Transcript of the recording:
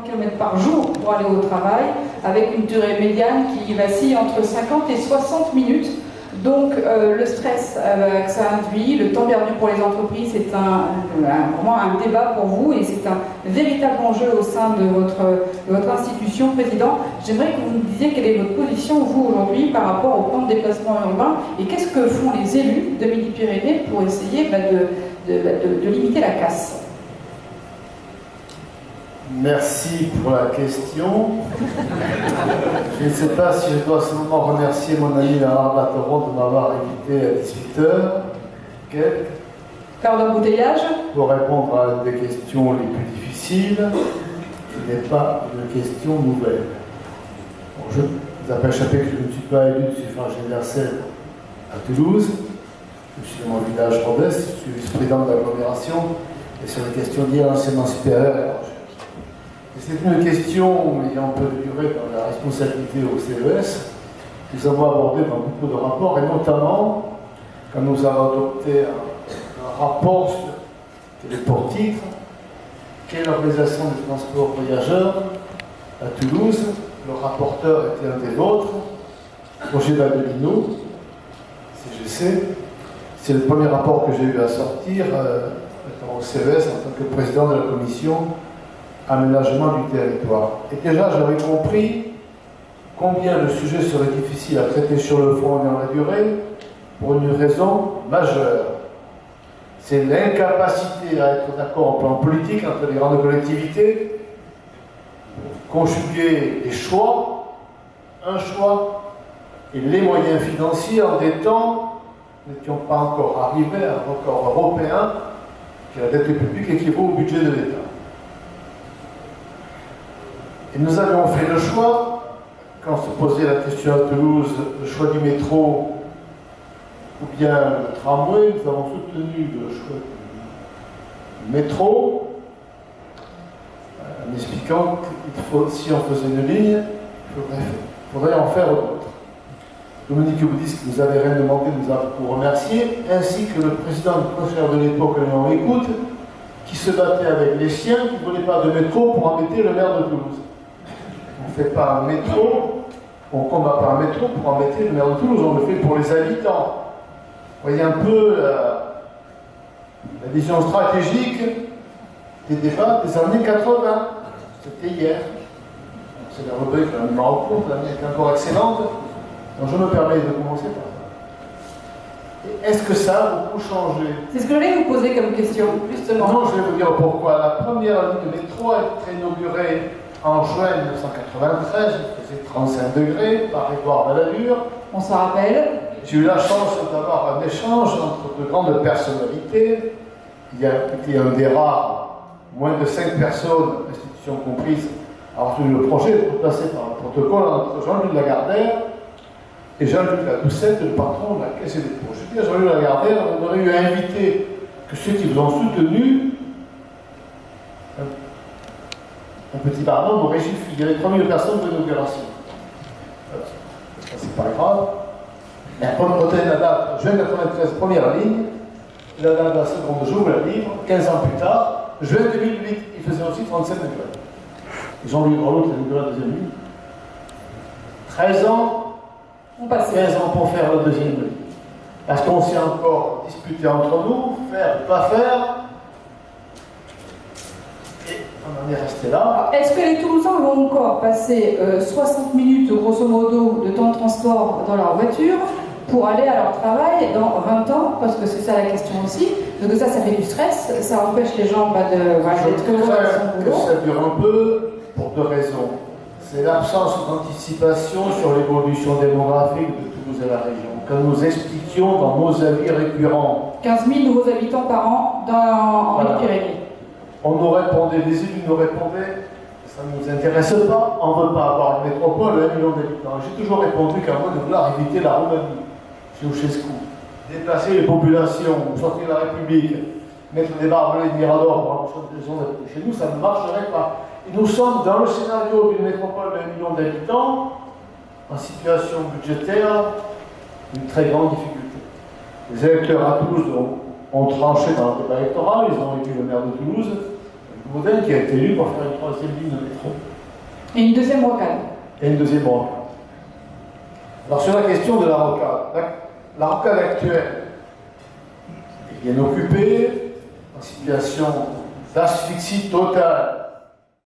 km par jour pour aller au travail, avec une durée médiane qui vacille entre 50 et 60 minutes. Donc le stress que ça induit, le temps perdu pour les entreprises, c'est vraiment un débat pour vous et c'est un véritable enjeu au sein de votre institution. Président, j'aimerais que vous nous disiez quelle est votre position, vous, aujourd'hui, par rapport au plan de déplacement urbain et qu'est-ce que font les élus de Midi-Pyrénées pour essayer de limiter la casse. Merci pour la question. Je ne sais pas si je dois seulement remercier mon ami Bernard Latteron de m'avoir invité à 18h. Faire d'embouteillage. Pour répondre à une des questions les plus difficiles, qui n'est pas une question nouvelle. Bon, je vous appelle Chappé que je ne suis pas élu de suffrage universel à Toulouse. Je suis dans mon village modeste, je suis vice-président de l'agglomération et sur les questions liées à l'enseignement supérieur. C'est une question ayant peu de durée dans la responsabilité au CES. Nous avons abordé dans beaucoup de rapports, et notamment quand nous avons adopté un rapport qui est pour titre quelle organisation du transport voyageurs à Toulouse. Le rapporteur était un des vôtres, Roger Valdelino, CGC. C'est le premier rapport que j'ai eu à sortir au CES en tant que président de la commission aménagement du territoire. Et déjà, j'avais compris combien le sujet serait difficile à traiter sur le fond et dans la durée pour une raison majeure. C'est l'incapacité à être d'accord au plan politique entre les grandes collectivités, conjuguer les choix, un choix, et les moyens financiers en des temps n'étions pas encore arrivés à un record européen qui la dette publique équivaut au budget de l'État. Et nous avions fait le choix, quand se posait la question à Toulouse, le choix du métro ou bien le tramway, nous avons soutenu le choix du métro, en expliquant que si on faisait une ligne, il faudrait en faire d'autres. Dominique Boudis, qui nous avait rien demandé, nous a beaucoup remercié, ainsi que le président du conseil de l'époque, Léon Écoute, qui se battait avec les siens, qui ne voulaient pas de métro pour embêter le maire de Toulouse. On ne fait pas un métro, on ne combat pas un métro pour embêter le maire de Toulouse, on le fait pour les habitants. Vous voyez un peu la vision stratégique des débats des années 80. C'était hier. C'est la rubrique la numéro courte, la mienne est encore excellente. Donc je me permets de commencer par ça. Et est-ce que ça a beaucoup changé? C'est ce que j'allais vous poser comme question, justement. Non, je vais vous dire pourquoi. La première ligne de métro a été inaugurée en juin 1993, il faisait 35 degrés, Paris-Boire Balladur. On s'en rappelle. J'ai eu la chance d'avoir un échange entre de grandes personnalités. Il y a été un des rares, moins de 5 personnes, institutions comprises, à avoir tenu le projet, placé par le protocole entre Jean-Louis Lagardère et Jean-Luc Ladoucette, le patron de la Caisse des dépôts. Je dis à Jean-Luc Lagardère, on aurait eu à inviter que ceux qui vous ont soutenu un petit pardon, au régime, il y avait 3000 personnes pour l'inauguration. Ça, c'est pas grave. Mais on notait la date, juin 93, première ligne, la date de la seconde jour, la livre, 15 ans plus tard, juin 2008, il faisait aussi 37 degrés. Jean-Louis Grelot, qui a inauguré la deuxième ligne. 13 ans, on passe 15 ans pour faire la deuxième ligne. Parce qu'on s'est encore disputé entre nous, faire, pas faire. On en est resté là. Est-ce que les Toulousains vont encore passer 60 minutes, grosso modo, de temps de transport dans leur voiture pour aller à leur travail dans 20 ans? Parce que c'est ça la question aussi. Donc ça fait du stress, ça empêche les gens d'être heureux à son boulot. Ça dure un peu pour deux raisons. C'est l'absence d'anticipation sur l'évolution démographique de Toulouse et la région. Que nous expliquions dans nos avis récurrents. 15 000 nouveaux habitants par an en Midi-Pyrénées. On nous répondait, les élus nous répondaient, ça ne nous intéresse pas, on ne veut pas avoir une métropole de 1 million d'habitants. J'ai toujours répondu qu'à moi de vouloir éviter la Roumanie, Ceausescu, déplacer les populations, sortir de la République, mettre des barbelés de Mirador pour embaucher des gens d'habiter chez nous, ça ne marcherait pas. Et nous sommes dans le scénario d'une métropole de 1 million d'habitants, en situation budgétaire, une très grande difficulté. Les électeurs à Toulouse ont tranché dans le débat électoral, ils ont élu le maire de Toulouse, Modène qui a été élu pour faire une troisième ligne de métro. Et une deuxième rocade. Et une deuxième rocade. Alors sur la question de la rocade, la rocade actuelle est bien occupée, en situation d'asphyxie totale